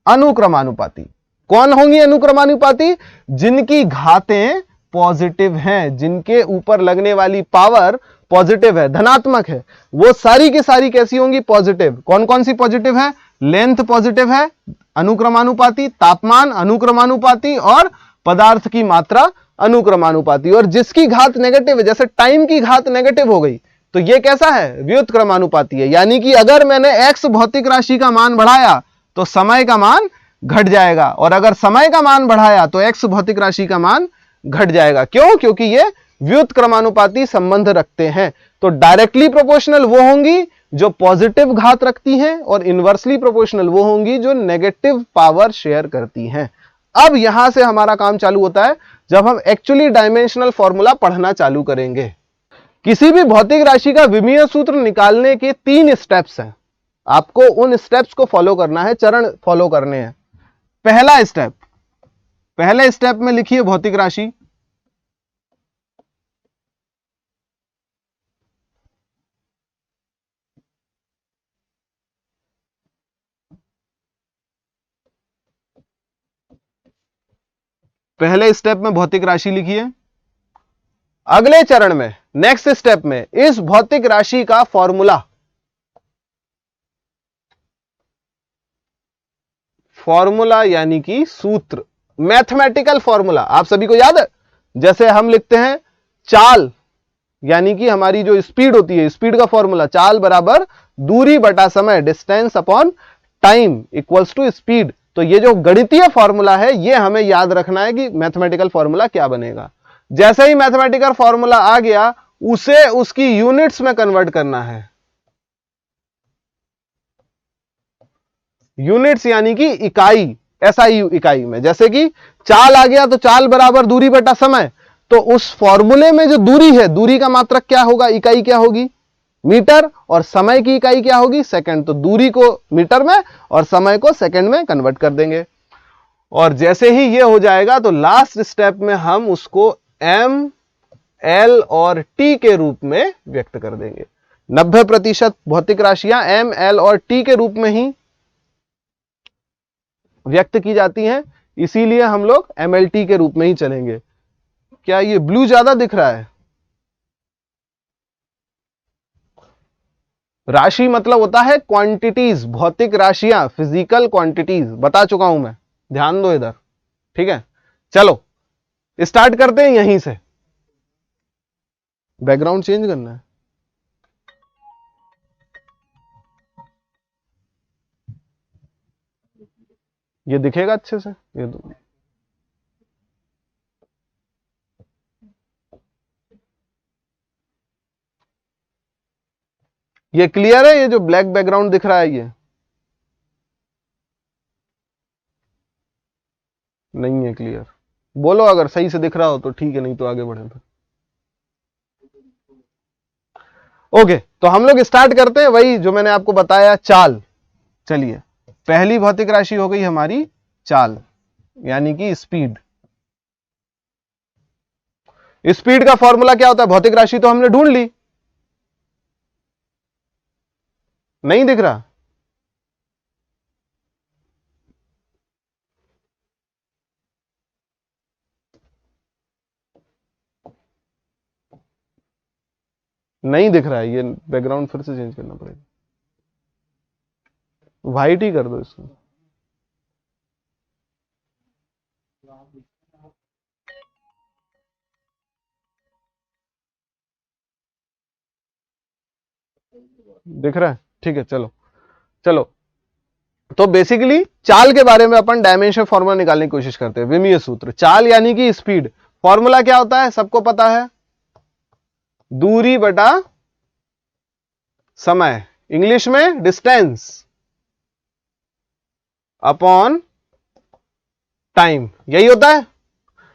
अनुक्रमानुपाती। कौन होंगी अनुक्रमानुपाती? जिनकी घातें पॉजिटिव हैं, जिनके ऊपर लगने वाली पावर पॉजिटिव है, धनात्मक है, वो सारी की सारी कैसी होंगी, पॉजिटिव। कौन कौन सी पॉजिटिव है? लेंथ पॉजिटिव है, अनुक्रमानुपाती, तापमान अनुक्रमानुपाती, और पदार्थ की मात्रा अनुक्रमानुपाती। और जिसकी घात नेगेटिव है, जैसे टाइम की घात नेगेटिव हो गई, तो ये कैसा है, व्युत्क्रमानुपाती है। यानी कि अगर मैंने x भौतिक राशि का मान बढ़ाया तो समय का मान घट जाएगा, और अगर समय का मान बढ़ाया तो x भौतिक राशि का मान घट जाएगा। क्यों? क्योंकि ये व्युत्क्रमानुपाती संबंध रखते हैं। तो डायरेक्टली प्रोपोर्शनल वो होंगी जो पॉजिटिव घात रखती हैं, और इनवर्सली प्रोपोर्शनल वो होंगी जो नेगेटिव पावर शेयर करती हैं। अब यहां से हमारा काम चालू होता है जब हम एक्चुअली डायमेंशनल फॉर्मूला पढ़ना चालू करेंगे। किसी भी भौतिक राशि का विमीय सूत्र निकालने के 3 स्टेप्स हैं, आपको उन स्टेप्स को फॉलो करना है, चरण फॉलो करने हैं। पहले स्टेप में लिखिए भौतिक राशि, पहले स्टेप में भौतिक राशि लिखिए, अगले चरण में नेक्स्ट स्टेप में इस भौतिक राशि का फॉर्मूला, यानी कि सूत्र, मैथमेटिकल फॉर्मूला आप सभी को याद है। जैसे हम लिखते हैं चाल, यानी कि हमारी जो स्पीड होती है, स्पीड का फॉर्मूला चाल बराबर दूरी बटा समय, distance upon time equals to speed. तो ये जो गणितीय फॉर्मूला है ये हमें याद रखना है कि मैथमेटिकल फॉर्मूला क्या बनेगा। जैसे ही मैथमेटिकल फॉर्मूला आ गया उसे उसकी यूनिट्स में कन्वर्ट करना है, यूनिट्स यानी कि इकाई, एसआई इकाई में। जैसे कि चाल आ गया तो चाल बराबर दूरी बटा समय, तो उस फॉर्मूले में जो दूरी है, दूरी का मात्रक क्या होगा, इकाई क्या होगी, मीटर, और समय की इकाई क्या होगी, सेकंड। तो दूरी को मीटर में और समय को सेकंड में कन्वर्ट कर देंगे। और जैसे ही ये हो जाएगा तो लास्ट स्टेप में हम उसको एम, एल और टी के रूप में व्यक्त कर देंगे। 90% भौतिक राशियां एम, एल और टी के रूप में ही व्यक्त की जाती हैं, इसीलिए हम लोग एमएलटी के रूप में ही चलेंगे। क्या ये ब्लू ज्यादा दिख रहा है? राशि मतलब होता है क्वांटिटीज, भौतिक राशियां, फिजिकल क्वांटिटीज, बता चुका हूं मैं, ध्यान दो इधर, ठीक है। चलो स्टार्ट करते हैं यहीं से। बैकग्राउंड चेंज करना है, ये दिखेगा अच्छे से, ये दो। ये क्लियर है? ये जो ब्लैक बैकग्राउंड दिख रहा है ये नहीं है क्लियर? बोलो अगर सही से दिख रहा हो तो ठीक है, नहीं तो आगे बढ़े फिर। ओके, तो हम लोग स्टार्ट करते हैं वही जो मैंने आपको बताया, चाल। चलिए, पहली भौतिक राशि हो गई हमारी चाल, यानी कि स्पीड। स्पीड का फॉर्मूला क्या होता है? भौतिक राशि तो हमने ढूंढ ली, नहीं दिख रहा? नहीं दिख रहा है, ये बैकग्राउंड फिर से चेंज करना पड़ेगा, व्हाइट ही कर दो इसको। दिख रहा है? ठीक है, चलो चलो। तो बेसिकली चाल के बारे में अपन डायमेंशन फॉर्मूला निकालने की कोशिश करते हैं, विमीय सूत्र। चाल यानी कि स्पीड, फॉर्मूला क्या होता है सबको पता है, दूरी बटा समय, इंग्लिश में डिस्टेंस अपॉन टाइम, यही होता है,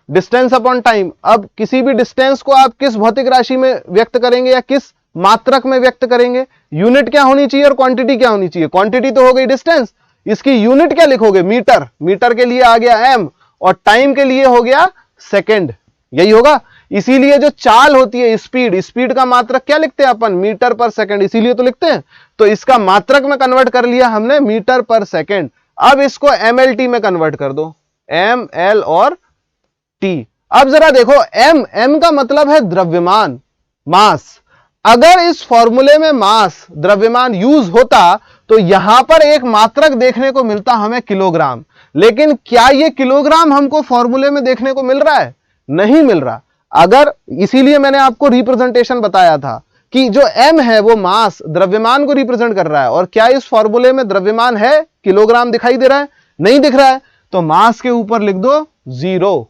डिस्टेंस अपॉन टाइम। अब किसी भी डिस्टेंस को आप किस भौतिक राशि में व्यक्त करेंगे या किस मात्रक में व्यक्त करेंगे? यूनिट क्या होनी चाहिए और क्वांटिटी क्या होनी चाहिए? क्वांटिटी तो हो गई डिस्टेंस, इसकी यूनिट क्या लिखोगे? मीटर। मीटर के लिए आ गया एम और टाइम के लिए हो गया सेकंड, यही होगा। इसीलिए जो चाल होती है स्पीड, स्पीड का मात्रक क्या लिखते हैं अपन? मीटर पर सेकंड, इसीलिए तो लिखते हैं। तो इसका मात्रक में कन्वर्ट कर लिया हमने मीटर पर सेकंड। अब इसको एमएलटी में कन्वर्ट कर दो, एम, एल और टी। अब जरा देखो, एम, एम का मतलब है द्रव्यमान, मास। अगर इस फॉर्मूले में मास, द्रव्यमान यूज होता तो यहां पर एक मात्रक देखने को मिलता हमें किलोग्राम, लेकिन क्या ये किलोग्राम हमको फॉर्मूले में देखने को मिल रहा है? नहीं मिल रहा। अगर, इसीलिए मैंने आपको रिप्रेजेंटेशन बताया था कि जो m है वो मास, द्रव्यमान को रिप्रेजेंट कर रहा है। और क्या इस फॉर्मूले में द्रव्यमान है? किलोग्राम दिखाई दे रहा है? नहीं दिख रहा है। तो मास के ऊपर लिख दो 0।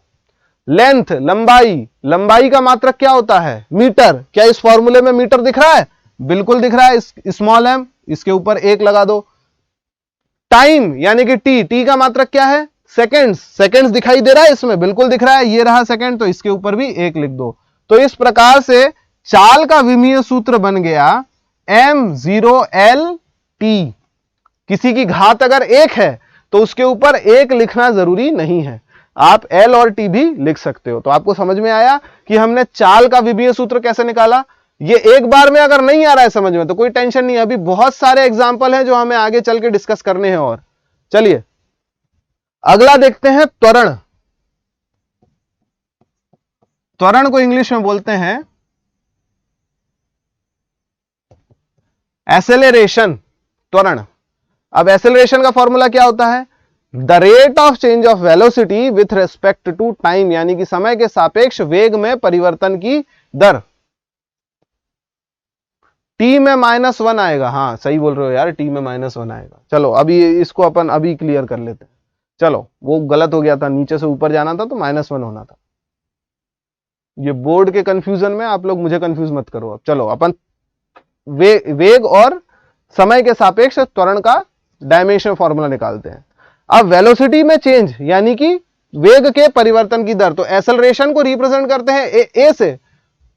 लेंथ, लंबाई, लंबाई का मात्रक क्या होता है? मीटर। क्या इस फॉर्मूले में मीटर दिख रहा है? बिल्कुल दिख रहा है, स्मॉल m, इसके ऊपर 1 लगा दो। टाइम यानी कि टी, टी का मात्रक क्या है? सेकेंड्स। सेकेंड्स दिखाई दे रहा है इसमें? बिल्कुल दिख रहा है, ये रहा सेकेंड, तो इसके ऊपर भी 1 लिख दो। तो इस प्रकार से चाल का विमीय सूत्र बन गया m0L_T। किसी की घात अगर 1 है तो उसके ऊपर 1 लिखना जरूरी नहीं है, आप L और T भी लिख सकते हो। तो आपको समझ में आया कि हमने चाल का विमीय सूत्र कैसे निकाला। ये एक बार में अगर नहीं आ रहा है समझ में तो कोई टेंशन नहीं, अभी बहुत सारे एग्जाम्पल हैं जो हमें आगे चल के डिस्कस करने हैं। और चलिए अगला देखते हैं त्वरण। त्वरण को इंग्लिश में बोलते हैं एसेलेरेशन, त्वरण। अब एसेलरेशन का फॉर्मूला क्या होता है? The rate of change of velocity with respect to time, यानी कि समय के सापेक्ष वेग में परिवर्तन की दर। टी में -1 आएगा, हाँ सही बोल रहे हो यार, टी में -1 आएगा। चलो अभी इसको अपन अभी क्लियर कर लेते हैं। चलो वो गलत हो गया था, नीचे से ऊपर जाना था तो -1 होना था। ये बोर्ड के कंफ्यूजन में आप लोग मुझे कंफ्यूज मत करो। अब चलो अपन वेग और समय के सापेक्ष त्वरण का डायमेंशन फॉर्मूला निकालते हैं। अब वेलोसिटी में चेंज यानी कि वेग के परिवर्तन की दर, तो एक्सेलरेशन को रिप्रेजेंट करते हैं ए से,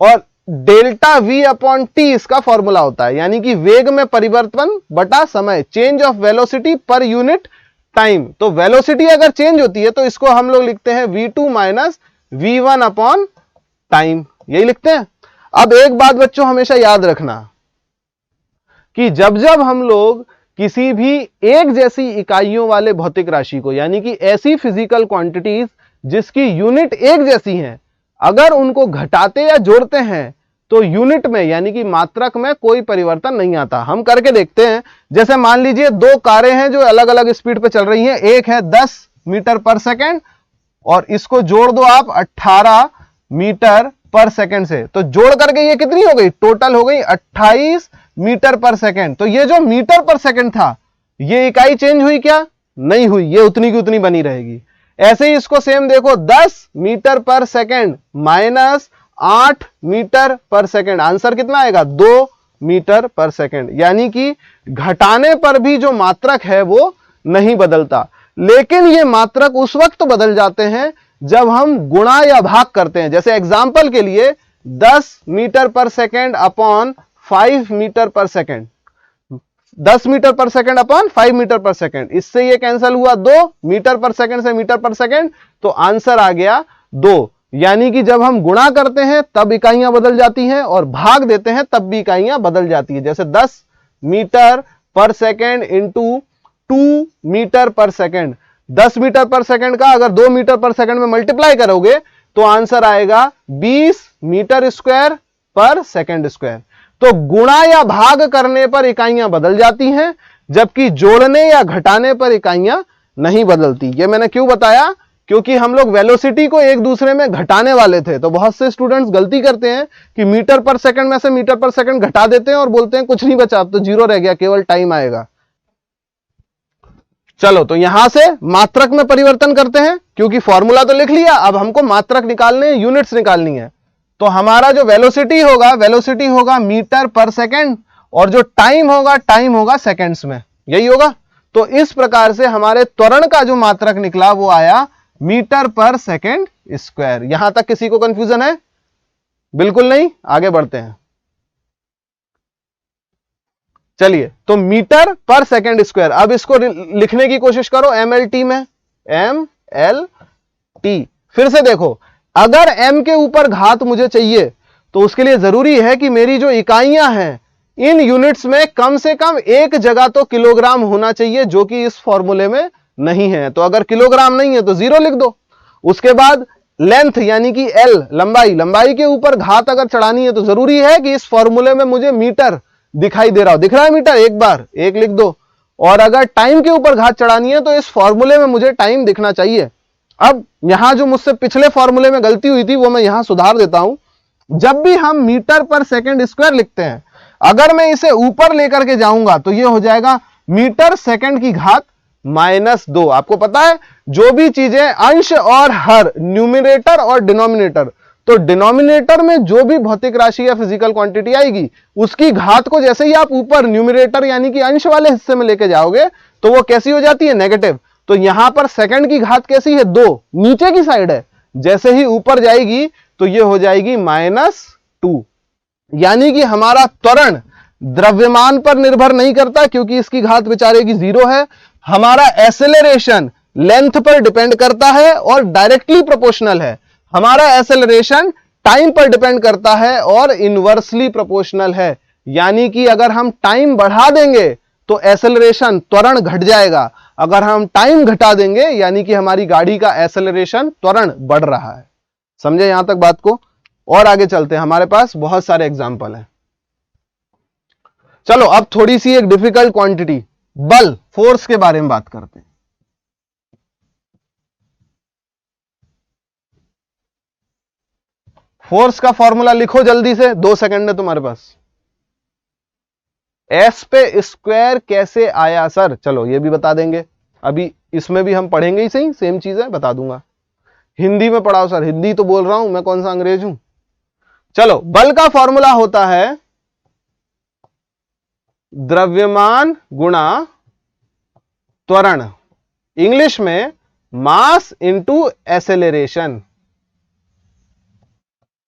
और डेल्टा v अपॉन टी इसका फॉर्मूला होता है, यानी कि वेग में परिवर्तन बटा समय, change of velocity per unit time. तो वेलोसिटी अगर चेंज होती है तो इसको हम लोग लिखते हैं v2 minus v1 upon time, यही लिखते हैं। अब एक बात बच्चों हमेशा याद रखना कि जब जब हम लोग किसी भी एक जैसी इकाइयों वाले भौतिक राशि को, यानी कि ऐसी फिजिकल क्वांटिटीज जिसकी यूनिट एक जैसी हैं, अगर उनको घटाते या जोड़ते हैं तो यूनिट में यानी कि मात्रक में कोई परिवर्तन नहीं आता। हम करके देखते हैं। जैसे मान लीजिए दो कारें हैं जो अलग अलग स्पीड पे चल रही हैं, एक है 10 मीटर पर सेकेंड और इसको जोड़ दो आप 18 मीटर पर सेकेंड से, तो जोड़ करके ये कितनी हो गई? टोटल हो गई 28 मीटर पर सेकेंड। तो ये जो मीटर पर सेकेंड था, ये इकाई चेंज हुई क्या? नहीं हुई, ये उतनी की उतनी बनी रहेगी। ऐसे ही इसको सेम देखो, 10 मीटर पर सेकेंड माइनस 8 मीटर पर सेकेंड, आंसर कितना आएगा? 2 मीटर पर सेकेंड। यानी कि घटाने पर भी जो मात्रक है वो नहीं बदलता, लेकिन ये मात्रक उस वक्त बदल जाते हैं जब हम गुणा या भाग करते हैं। जैसे एग्जाम्पल के लिए 10 मीटर पर सेकेंड अपॉन 5 मीटर पर सेकेंड, 10 मीटर पर सेकेंड अपॉन 5 मीटर पर सेकेंड, इससे ये कैंसिल हुआ 2 मीटर पर सेकेंड से मीटर पर सेकेंड, तो आंसर आ गया 2। यानी कि जब हम गुणा करते हैं तब इकाइयां बदल जाती हैं और भाग देते हैं तब भी इकाइयां बदल जाती है। जैसे 10 मीटर पर सेकेंड इंटू 2 मीटर पर सेकेंड, 10 मीटर पर सेकेंड का अगर 2 मीटर पर सेकेंड में मल्टीप्लाई करोगे तो आंसर आएगा 20 मीटर स्क्वायर पर सेकेंड स्क्वायर। तो गुणा या भाग करने पर इकाइयां बदल जाती हैं, जबकि जोड़ने या घटाने पर इकाइयां नहीं बदलती। ये मैंने क्यों बताया? क्योंकि हम लोग वेलोसिटी को एक दूसरे में घटाने वाले थे। तो बहुत से स्टूडेंट्स गलती करते हैं कि मीटर पर सेकंड में से मीटर पर सेकंड घटा देते हैं और बोलते हैं कुछ नहीं बचा, अब तो जीरो रह गया, केवल टाइम आएगा। चलो तो यहां से मात्रक में परिवर्तन करते हैं, क्योंकि फॉर्मूला तो लिख लिया, अब हमको मात्रक निकालने, यूनिट्स निकालनी है। तो हमारा जो वेलोसिटी होगा मीटर पर सेकंड, और जो टाइम होगा सेकंड्स में, यही होगा। तो इस प्रकार से हमारे त्वरण का जो मात्रक निकला वो आया मीटर पर सेकंड स्क्वायर। यहां तक किसी को कंफ्यूजन है? बिल्कुल नहीं। आगे बढ़ते हैं। चलिए, तो मीटर पर सेकंड स्क्वायर, अब इसको लिखने की कोशिश करो MLT में, MLT। फिर से देखो, अगर m के ऊपर घात मुझे चाहिए तो उसके लिए जरूरी है कि मेरी जो इकाइयां हैं इन यूनिट्स में कम से कम एक जगह तो किलोग्राम होना चाहिए, जो कि इस फॉर्मूले में नहीं है। तो अगर किलोग्राम नहीं है तो 0 लिख दो। उसके बाद लेंथ यानी कि L, लंबाई के ऊपर घात अगर चढ़ानी है तो जरूरी है कि इस फॉर्मूले में मुझे मीटर दिखाई दे रहा हो। दिख रहा है मीटर? एक बार 1 लिख दो। और अगर टाइम के ऊपर घात चढ़ानी है तो इस फॉर्मूले में मुझे टाइम दिखना चाहिए। अब यहां जो मुझसे पिछले फॉर्मूले में गलती हुई थी वो मैं यहां सुधार देता हूं। जब भी हम मीटर पर सेकंड स्क्वायर लिखते हैं, अगर मैं इसे ऊपर लेकर के जाऊंगा तो यह हो जाएगा मीटर सेकंड की घात -2। आपको पता है जो भी चीजें अंश और हर, न्यूमरेटर और डिनोमिनेटर, तो डिनोमिनेटर में जो भी भौतिक राशि या फिजिकल क्वांटिटी आएगी उसकी घात को जैसे ही आप ऊपर न्यूमरेटर यानी कि अंश वाले हिस्से में लेके जाओगे तो वो कैसी हो जाती है? नेगेटिव। तो यहां पर सेकंड की घात कैसी है? 2, नीचे की साइड है। जैसे ही ऊपर जाएगी तो ये हो जाएगी -2। यानी कि हमारा त्वरण द्रव्यमान पर निर्भर नहीं करता, क्योंकि इसकी घात बेचारे की 0 है। हमारा एक्सेलरेशन लेंथ पर डिपेंड करता है और डायरेक्टली प्रोपोर्शनल है। हमारा एक्सेलरेशन टाइम पर डिपेंड करता है और इनवर्सली प्रोपोर्शनल है। यानी कि अगर हम टाइम बढ़ा देंगे तो एक्सेलरेशन, त्वरण घट जाएगा। अगर हम टाइम घटा देंगे यानी कि हमारी गाड़ी का एक्सेलरेशन, त्वरण बढ़ रहा है। समझे यहां तक बात को? और आगे चलते हैं, हमारे पास बहुत सारे एग्जाम्पल हैं। चलो अब थोड़ी सी एक डिफिकल्ट क्वांटिटी, बल, फोर्स के बारे में बात करते हैं। फोर्स का फॉर्मूला लिखो जल्दी से, 2 सेकंड है तुम्हारे पास। एस पे स्क्वायर कैसे आया सर? चलो ये भी बता देंगे, अभी इसमें भी हम पढ़ेंगे ही, सही सेम चीज है, बता दूंगा। हिंदी में पढ़ाओ सर, हिंदी तो बोल रहा हूं मैं, कौन सा अंग्रेज हूं। चलो, बल का फॉर्मूला होता है द्रव्यमान गुणा त्वरण, इंग्लिश में mass into acceleration,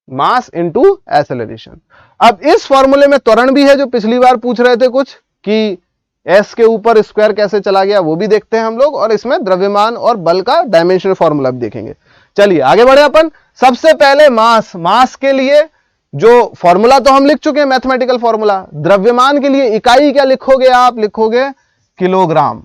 mass into acceleration. अब इस फॉर्मूले में त्वरण भी है, जो पिछली बार पूछ रहे थे कुछ कि एस के ऊपर स्क्वायर कैसे चला गया, वो भी देखते हैं हम लोग, और इसमें द्रव्यमान और बल का डायमेंशनल फॉर्मूला भी देखेंगे। चलिए आगे बढ़े अपन। सबसे पहले मास, मास के लिए जो फॉर्मूला तो हम लिख चुके हैं, मैथमेटिकल फॉर्मूला। द्रव्यमान के लिए इकाई क्या लिखोगे आप? लिखोगे किलोग्राम,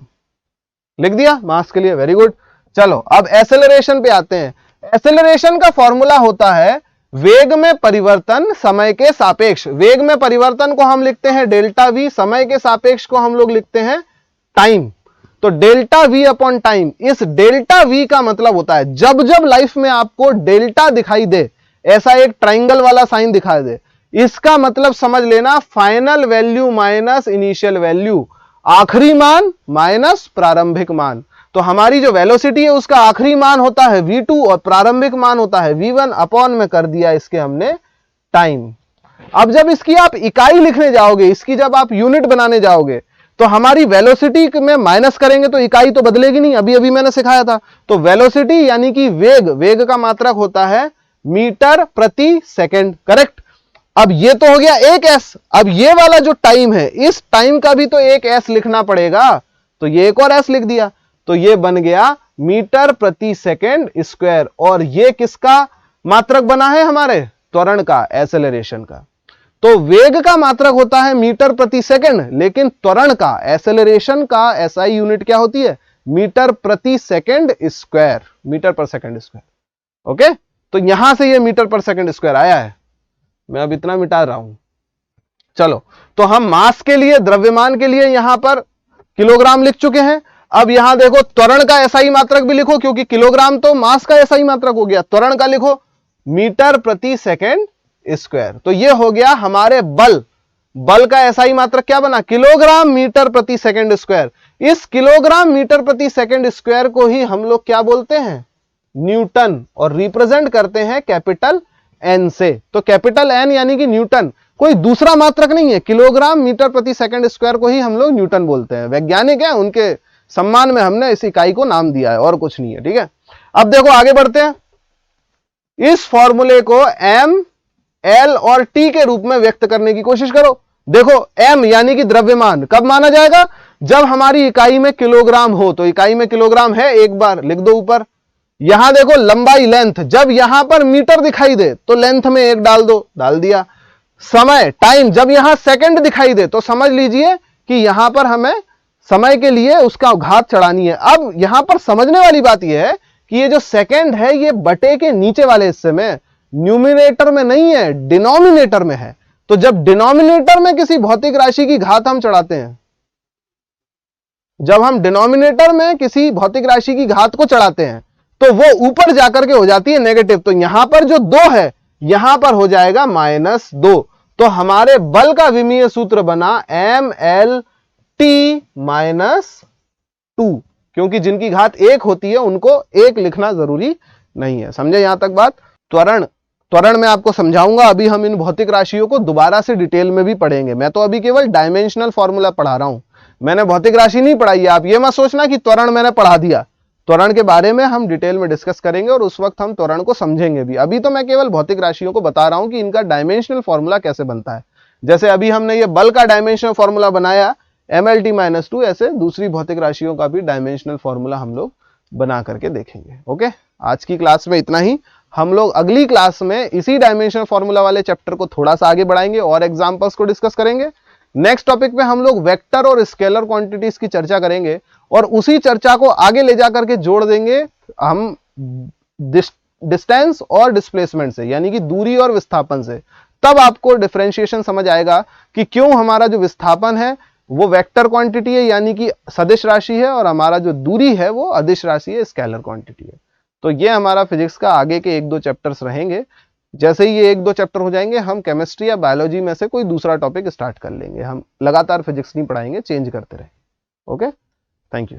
लिख दिया मास के लिए, वेरी गुड। चलो अब एसेलरेशन पे आते हैं। एसेलरेशन का फॉर्मूला होता है वेग में परिवर्तन समय के सापेक्ष। वेग में परिवर्तन को हम लिखते हैं डेल्टा वी, समय के सापेक्ष को हम लोग लिखते हैं टाइम। तो डेल्टा वी अपॉन टाइम, इस डेल्टा वी का मतलब होता है जब जब लाइफ में आपको डेल्टा दिखाई दे, ऐसा एक ट्राइंगल वाला साइन दिखाई दे, इसका मतलब समझ लेना final value minus initial value, आखिरी मान माइनस प्रारंभिक मान। तो हमारी जो वेलोसिटी है उसका आखिरी मान होता है v2 और प्रारंभिक मान होता है v1, अपॉन में कर दिया इसके हमने टाइम। अब जब इसकी आप इकाई लिखने जाओगे, इसकी जब आप यूनिट बनाने जाओगे, तो हमारी वेलोसिटी में माइनस करेंगे तो इकाई तो बदलेगी नहीं, अभी अभी मैंने सिखाया था। तो वेलोसिटी यानी कि वेग, वेग का मात्रक होता है मीटर प्रति सेकेंड, करेक्ट। अब ये तो हो गया एक एस। अब ये वाला जो टाइम है, इस टाइम का भी तो एक एस लिखना पड़ेगा, तो ये एक और एस लिख दिया, तो ये बन गया मीटर प्रति सेकेंड स्क्वायर। और ये किसका मात्रक बना है? हमारे त्वरण का, एसेलरेशन का। तो वेग का मात्रक होता है मीटर प्रति सेकेंड, लेकिन त्वरण का, एसेलरेशन का एसआई यूनिट क्या होती है? मीटर प्रति सेकेंड स्क्वायर, मीटर पर सेकेंड स्क्वायर। ओके, तो यहां से ये मीटर पर सेकेंड स्क्वायर आया है। मैं अब इतना मिटा रहा हूं। चलो, तो हम मास के लिए, द्रव्यमान के लिए यहां पर किलोग्राम लिख चुके हैं। अब यहां देखो त्वरण का एसआई मात्रक भी लिखो, क्योंकि किलोग्राम तो मास का एसआई मात्रक हो गया। त्वरण का लिखो मीटर प्रति सेकेंड स्क्वायर। तो ये हो गया हमारे बल, बल का एसआई मात्रक क्या बना? किलोग्राम मीटर प्रति सेकेंड स्क्वायर। इस किलोग्राम मीटर प्रति सेकेंड स्क्वायर को ही हम लोग क्या बोलते हैं? न्यूटन, और रिप्रेजेंट करते हैं कैपिटल एन से। तो कैपिटल एन यानी कि न्यूटन, कोई दूसरा मात्रक नहीं है। किलोग्राम मीटर प्रति सेकेंड स्क्वायर को ही हम लोग न्यूटन बोलते हैं। वैज्ञानिक है, उनके सम्मान में हमने इस इकाई को नाम दिया है, और कुछ नहीं है, ठीक है। अब देखो आगे बढ़ते हैं। इस फॉर्मूले को एम, एल और टी के रूप में व्यक्त करने की कोशिश करो। देखो एम यानी कि द्रव्यमान कब माना जाएगा? जब हमारी इकाई में किलोग्राम हो। तो इकाई में किलोग्राम है, एक बार लिख दो ऊपर। यहां देखो लंबाई, लेंथ, जब यहां पर मीटर दिखाई दे तो लेंथ में एक डाल दो, डाल दिया। समय, टाइम, जब यहां सेकंड दिखाई दे तो समझ लीजिए कि यहां पर हमें समय के लिए उसका घात चढ़ानी है। अब यहां पर समझने वाली बात यह है कि ये जो सेकंड है ये बटे के नीचे वाले हिस्से में, न्यूमिनेटर में नहीं है, डिनोमिनेटर में है। तो जब डिनोमिनेटर में किसी भौतिक राशि की घात हम चढ़ाते हैं, जब हम डिनोमिनेटर में किसी भौतिक राशि की घात को चढ़ाते हैं, तो वो ऊपर जाकर के हो जाती है नेगेटिव। तो यहां पर जो 2 है, यहां पर हो जाएगा -2। तो हमारे बल का विमीय सूत्र बना एम एल टी -2, क्योंकि जिनकी घात 1 होती है उनको 1 लिखना जरूरी नहीं है। समझे यहां तक बात? त्वरण, त्वरण में आपको समझाऊंगा। अभी हम इन भौतिक राशियों को दोबारा से डिटेल में भी पढ़ेंगे। मैं तो अभी केवल डायमेंशनल फॉर्मूला पढ़ा रहा हूं, मैंने भौतिक राशि नहीं पढ़ाई है। आप ये मत सोचना कि त्वरण मैंने पढ़ा दिया। त्वरण के बारे में हम डिटेल में डिस्कस करेंगे और उस वक्त हम त्वरण को समझेंगे भी। अभी तो मैं केवल भौतिक राशियों को बता रहा हूं कि इनका डायमेंशनल फॉर्मूला कैसे बनता है। जैसे अभी हमने ये बल का डायमेंशनल फॉर्मूला बनाया MLT -2, ऐसे दूसरी भौतिक राशियों का भी डायमेंशनल फॉर्मूला हम लोग बना करके देखेंगे। ओके, आज की क्लास में इतना ही। हम लोग अगली क्लास में इसी डायमेंशनल फॉर्मूला वाले चैप्टर को थोड़ा सा आगे बढ़ाएंगे और एग्जांपल्स को डिस्कस करेंगे। नेक्स्ट टॉपिक पे हम लोग वेक्टर और स्केलर क्वांटिटीज की चर्चा करेंगे और उसी चर्चा को आगे ले जाकर के जोड़ देंगे हम डिस्टेंस और डिस्प्लेसमेंट से, यानी कि दूरी और विस्थापन से, तब आपको डिफरेंशिएशन समझ आएगा कि क्यों हमारा जो विस्थापन है वो वेक्टर क्वांटिटी है यानी कि सदिश राशि है, और हमारा जो दूरी है वो अदिश राशि है, स्केलर क्वांटिटी है। तो ये हमारा फिजिक्स का आगे के 1-2 चैप्टर्स रहेंगे। जैसे ही ये 1-2 चैप्टर हो जाएंगे, हम केमिस्ट्री या बायोलॉजी में से कोई दूसरा टॉपिक स्टार्ट कर लेंगे। हम लगातार फिजिक्स नहीं पढ़ाएंगे, चेंज करते रहेंगे। Okay, thank you.